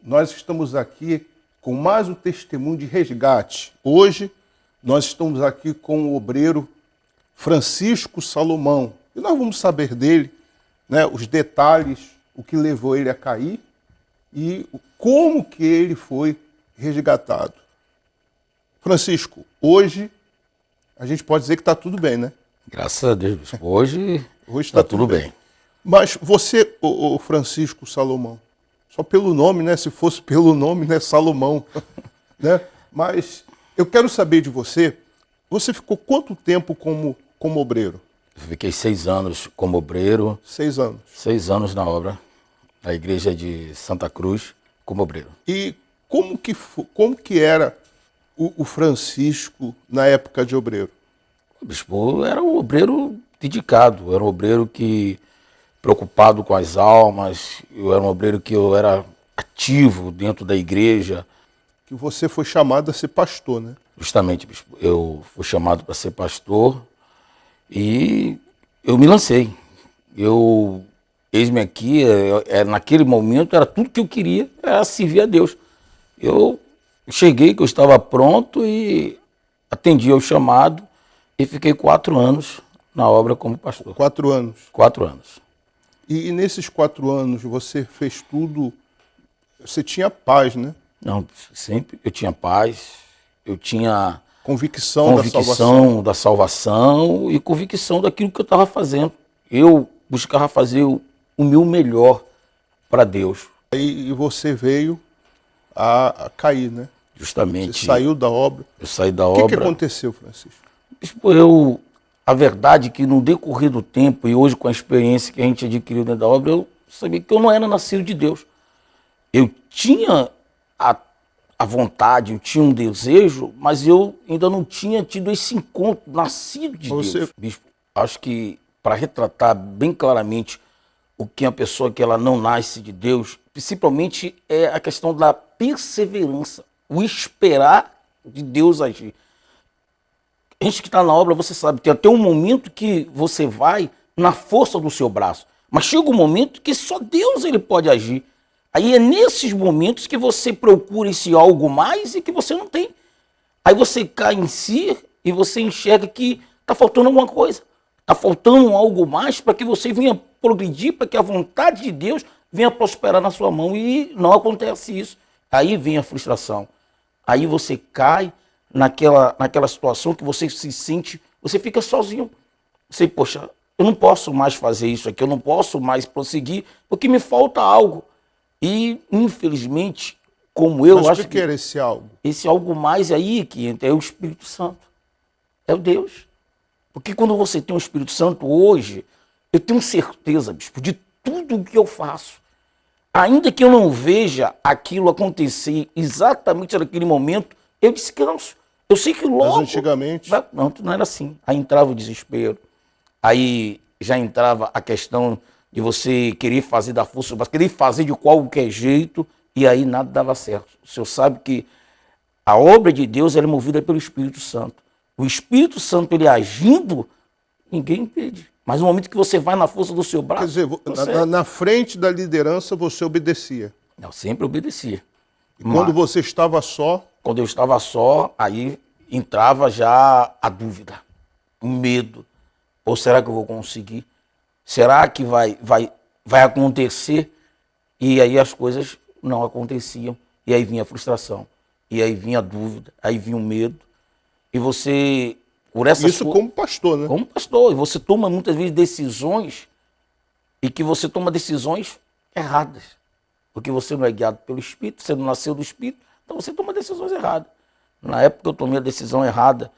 nós estamos aqui com mais um testemunho de resgate. Hoje, nós estamos aqui com o obreiro Francisco Salomão. E nós vamos saber dele, né, os detalhes, o que levou ele a cair e como que ele foi resgatado. Francisco, hoje a gente pode dizer que está tudo bem, né? Graças a Deus. Hoje está tudo bem. Mas você, o Francisco Salomão, só pelo nome, né? Se fosse pelo nome, né? Salomão, né? Mas eu quero saber de você, você ficou quanto tempo como obreiro? Fiquei 6 anos como obreiro. 6 anos. 6 anos na obra, na igreja de Santa Cruz, como obreiro. E como que era o Francisco na época de obreiro? O bispo era um obreiro dedicado, era um obreiro que preocupado com as almas, eu era um obreiro que eu era ativo dentro da igreja. Que você foi chamado a ser pastor, né? Justamente, bispo, eu fui chamado para ser pastor e eu me lancei. Eis-me aqui, naquele momento era tudo que eu queria, era servir a Deus. Eu cheguei que eu estava pronto e atendi ao chamado e fiquei 4 anos na obra como pastor. 4 anos? 4 anos. E nesses 4 anos você fez tudo, você tinha paz, né? Não, sempre eu tinha paz, eu tinha convicção da salvação e convicção daquilo que eu estava fazendo. Eu buscava fazer o meu melhor para Deus. E você veio a cair, né? Justamente. Você saiu da obra. Eu saí da obra. O que aconteceu, Francisco? A verdade é que no decorrer do tempo e hoje com a experiência que a gente adquiriu dentro da obra, eu sabia que eu não era nascido de Deus. Eu tinha a vontade, eu tinha um desejo, mas eu ainda não tinha tido esse encontro nascido de Deus. Bispo, acho que para retratar bem claramente o que é uma pessoa que ela não nasce de Deus, principalmente é a questão da perseverança, o esperar de Deus agir. A gente que está na obra, você sabe, tem até um momento que você vai na força do seu braço, mas chega um momento que só Deus ele pode agir. Aí é nesses momentos que você procura esse algo mais e que você não tem. Aí você cai em si e você enxerga que está faltando alguma coisa. Está faltando algo mais para que você venha progredir, para que a vontade de Deus venha prosperar na sua mão. E não acontece isso. Aí vem a frustração. Aí você cai naquela situação que você se sente, você fica sozinho. Você, poxa, eu não posso mais fazer isso aqui, eu não posso mais prosseguir, porque me falta algo. E, infelizmente, como eu acho que era esse algo? Esse algo mais aí que entra é o Espírito Santo. É o Deus. Porque quando você tem o Espírito Santo hoje, eu tenho certeza, bispo, de tudo o que eu faço. Ainda que eu não veja aquilo acontecer exatamente naquele momento, eu descanso. Eu sei que logo... Mas antigamente... Não era assim. Aí entrava o desespero. Aí já entrava a questão de você querer fazer da força, mas querer fazer de qualquer jeito, e aí nada dava certo. O senhor sabe que a obra de Deus ela é movida pelo Espírito Santo. O Espírito Santo, ele agindo, ninguém impede. Mas no momento que você vai na força do seu braço... Quer dizer, na frente da liderança você obedecia? Eu sempre obedecia. E quando você estava só? Quando eu estava só, aí entrava já a dúvida, o medo. Ou será que eu vou conseguir? Será que vai acontecer? E aí as coisas não aconteciam. E aí vinha a frustração. E aí vinha a dúvida. Aí vinha o medo. E você... Isso como pastor, né? Como pastor. E você toma muitas vezes decisões e que você toma decisões erradas. Porque você não é guiado pelo Espírito, você não nasceu do Espírito, então você toma decisões erradas. Na época eu tomei a decisão errada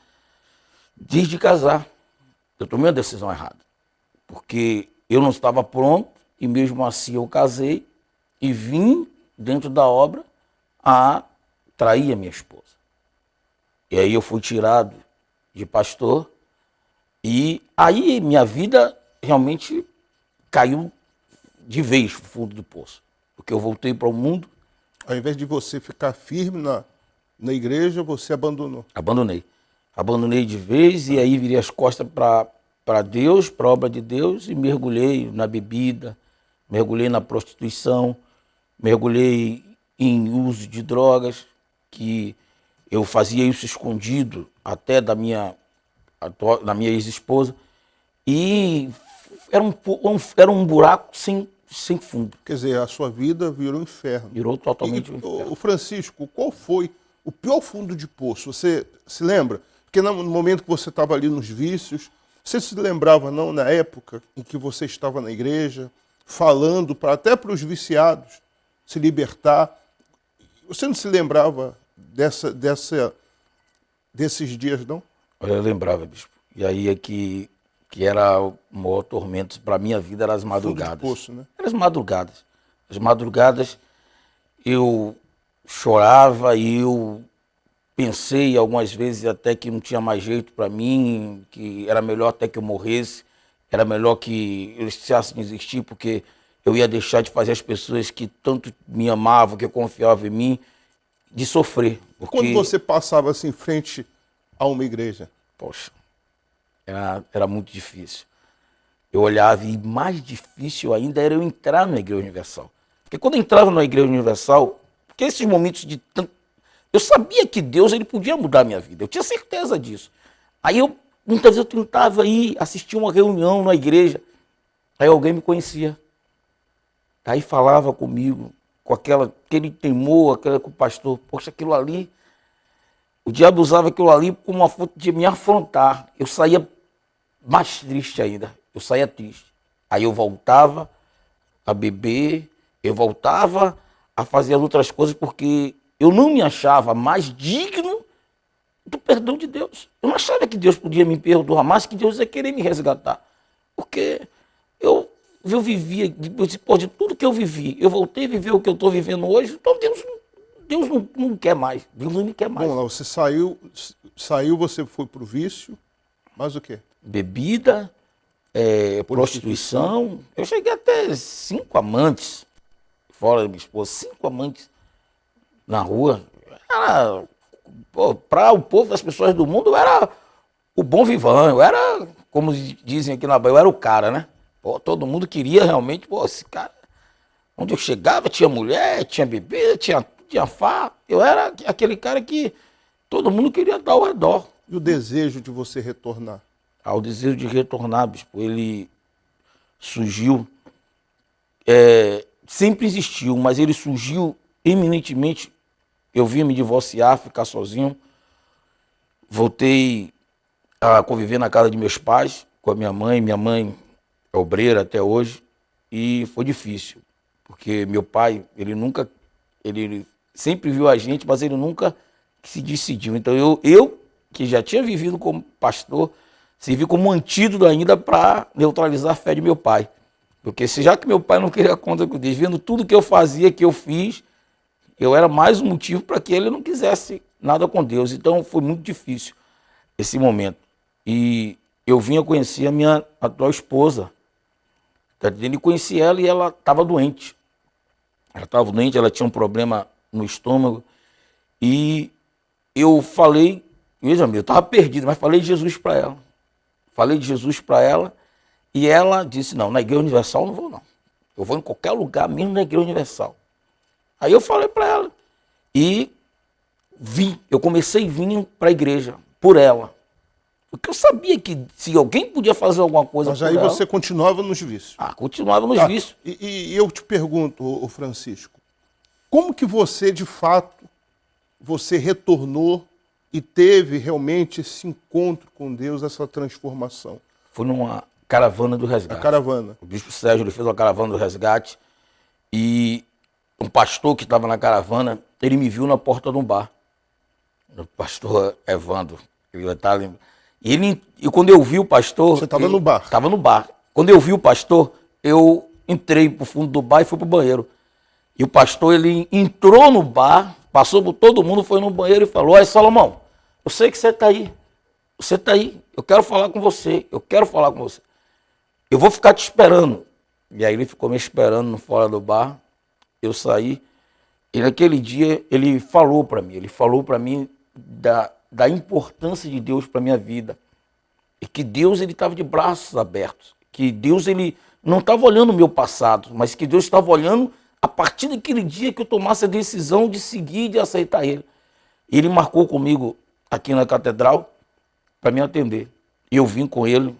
desde casar. Eu tomei a decisão errada. Porque eu não estava pronto e mesmo assim eu casei e vim dentro da obra a trair a minha esposa. E aí eu fui tirado de pastor e aí minha vida realmente caiu de vez no fundo do poço. Porque eu voltei para o mundo. Ao invés de você ficar firme na igreja, você abandonou? Abandonei de vez e aí virei as costas para Deus, para a obra de Deus e mergulhei na bebida, mergulhei na prostituição, mergulhei em uso de drogas, que eu fazia isso escondido até da minha ex-esposa, e era um buraco sem fundo. Quer dizer, a sua vida virou um inferno. Virou totalmente um inferno. O Francisco, qual foi o pior fundo de poço? Você se lembra? Porque no momento que você estava ali nos vícios, você se lembrava, não, na época em que você estava na igreja, falando até para os viciados se libertar? Você não se lembrava desses dias, não? Eu lembrava, bispo. E aí é que era o maior tormento para a minha vida, eram as madrugadas. Fundo de poço, né? Eram as madrugadas. As madrugadas eu chorava e eu pensei algumas vezes até que não tinha mais jeito para mim, que era melhor até que eu morresse, era melhor que eu deixasse de existir, porque eu ia deixar de fazer as pessoas que tanto me amavam, que confiavam em mim, de sofrer. Porque, quando você passava assim em frente a uma igreja? poxa, era muito difícil. Eu olhava e mais difícil ainda era eu entrar na Igreja Universal. Porque quando eu entrava na Igreja Universal, porque esses momentos de tanto... Eu sabia que Deus ele podia mudar a minha vida, eu tinha certeza disso. Aí muitas vezes eu tentava ir assistir uma reunião na igreja, aí alguém me conhecia. Aí falava comigo, com aquele temor, com o pastor, poxa, aquilo ali, o diabo usava aquilo ali como uma fonte de me afrontar. Eu saía mais triste ainda, eu saía triste. Aí eu voltava a beber, eu voltava a fazer as outras coisas, porque eu não me achava mais digno do perdão de Deus. Eu não achava que Deus podia me perdoar, mas que Deus ia querer me resgatar. Porque eu vivia, depois de tudo que eu vivi, eu voltei a viver o que eu estou vivendo hoje, então Deus não quer mais, Deus não me quer mais. Bom, lá, você saiu, você foi para o vício, mas o quê? Bebida, prostituição. Eu cheguei até 5 amantes, fora da minha esposa, 5 amantes na rua. Para o povo das pessoas do mundo, eu era o bom vivão, eu era, como dizem aqui na Bahia, eu era o cara, né? Pô, todo mundo queria realmente, esse cara, onde eu chegava tinha mulher, tinha bebê, tinha farra. Eu era aquele cara que todo mundo queria dar ao redor. E o desejo de você retornar? O desejo de retornar, bispo, ele surgiu, sempre existiu, mas ele surgiu eminentemente. Eu vim me divorciar, ficar sozinho, voltei a conviver na casa de meus pais, com a minha mãe é obreira até hoje, e foi difícil, porque meu pai, ele sempre viu a gente, mas ele nunca se decidiu. Então eu que já tinha vivido como pastor, servi como antídoto ainda para neutralizar a fé de meu pai. Porque já que meu pai não queria conta com Deus, vendo tudo que eu fazia, que eu fiz, eu era mais um motivo para que ele não quisesse nada com Deus. Então foi muito difícil esse momento. E eu vim a conhecer a minha atual esposa. Ele conheci ela e ela estava doente. Ela estava doente, ela tinha um problema no estômago. E eu falei, veja, eu estava perdido, mas falei de Jesus para ela. Falei de Jesus para ela e ela disse, não, na Igreja Universal eu não vou não. Eu vou em qualquer lugar, mesmo na Igreja Universal. Aí eu falei para ela e eu comecei a vir para a igreja por ela. Porque eu sabia que se alguém podia fazer alguma coisa mas por aí ela... você continuava nos vícios? Continuava nos vícios. E eu te pergunto, ô Francisco, como que você, de fato, você retornou e teve realmente esse encontro com Deus, essa transformação? Foi numa caravana do resgate. A caravana. O bispo Sérgio ele fez uma caravana do resgate e um pastor que estava na caravana, ele me viu na porta de um bar. O pastor Evandro. Ele estava... E quando eu vi o pastor... Você estava no bar? Estava no bar. Quando eu vi o pastor, eu entrei para o fundo do bar e fui para o banheiro. E o pastor, ele entrou no bar, passou por todo mundo, foi no banheiro e falou, olha, Salomão, eu sei que você está aí. Você está aí. Eu quero falar com você. Eu quero falar com você. Eu vou ficar te esperando. E aí ele ficou me esperando fora do bar. Eu saí. E naquele dia ele falou para mim da importância de Deus para a minha vida. E que Deus ele estava de braços abertos. Que Deus ele não estava olhando o meu passado, mas que Deus estava olhando a partir daquele dia que eu tomasse a decisão de seguir, de aceitar ele. Ele marcou comigo aqui na catedral para me atender. E eu vim com ele,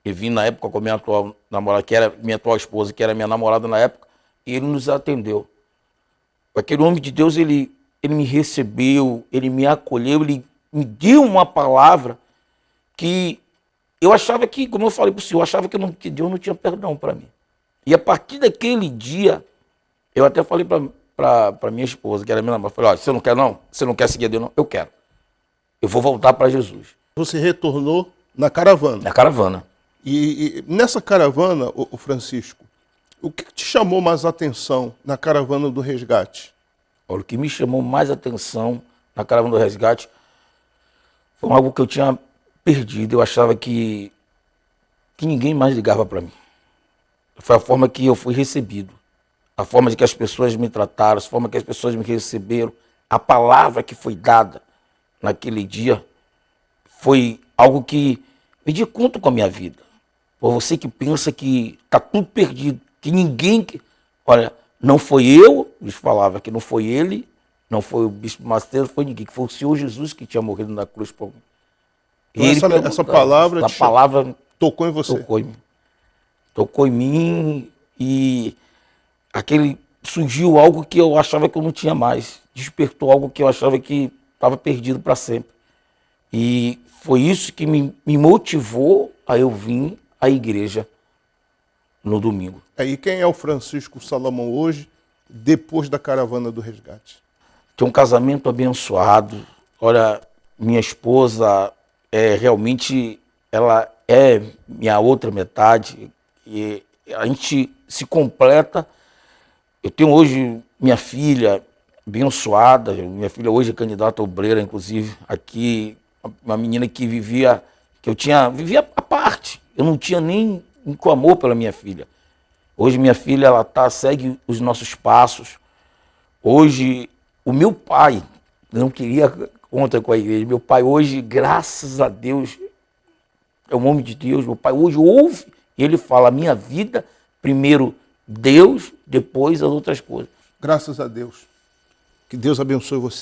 eu vim na época com a minha atual namorada, que era minha atual esposa, que era minha namorada na época, e ele nos atendeu. Aquele homem de Deus, ele me recebeu, ele me acolheu, ele me deu uma palavra que eu achava que, como eu falei para o senhor, eu achava que Deus não tinha perdão para mim. E a partir daquele dia, eu até falei para minha esposa, que era minha namorada, falei, você não quer não? Você não quer seguir a Deus não? Eu quero. Eu vou voltar para Jesus. Você retornou na caravana. Na caravana. E nessa caravana, o Francisco, o que te chamou mais atenção na caravana do resgate? Olha, o que me chamou mais atenção na caravana do resgate foi algo que eu tinha perdido. Eu achava que ninguém mais ligava para mim. Foi a forma que eu fui recebido, a forma de que as pessoas me trataram, a forma que as pessoas me receberam, a palavra que foi dada naquele dia foi algo que me deu conta com a minha vida. Por você que pensa que está tudo perdido, que ninguém... Olha, não foi eu, eles falavam que não foi ele, não foi o bispo Macedo, foi ninguém, que foi o Senhor Jesus que tinha morrido na cruz por mim. Então, essa palavra tocou em você? Tocou em mim e surgiu algo que eu achava que eu não tinha mais. Despertou algo que eu achava que estava perdido para sempre. E foi isso que me motivou a eu vir à igreja no domingo. E quem é o Francisco Salomão hoje, depois da caravana do resgate? Tem um casamento abençoado. Olha, minha esposa realmente, ela é minha outra metade. E a gente se completa. Eu tenho hoje minha filha abençoada. Minha filha hoje é candidata obreira, inclusive, aqui. Uma menina que vivia à parte. Eu não tinha nem com amor pela minha filha. Hoje minha filha, ela segue os nossos passos. Hoje, o meu pai não queria conta com a igreja. Meu pai hoje, graças a Deus, é um homem de Deus. Meu pai hoje ouve e ele fala, a minha vida, primeiro Deus, depois as outras coisas. Graças a Deus. Que Deus abençoe você.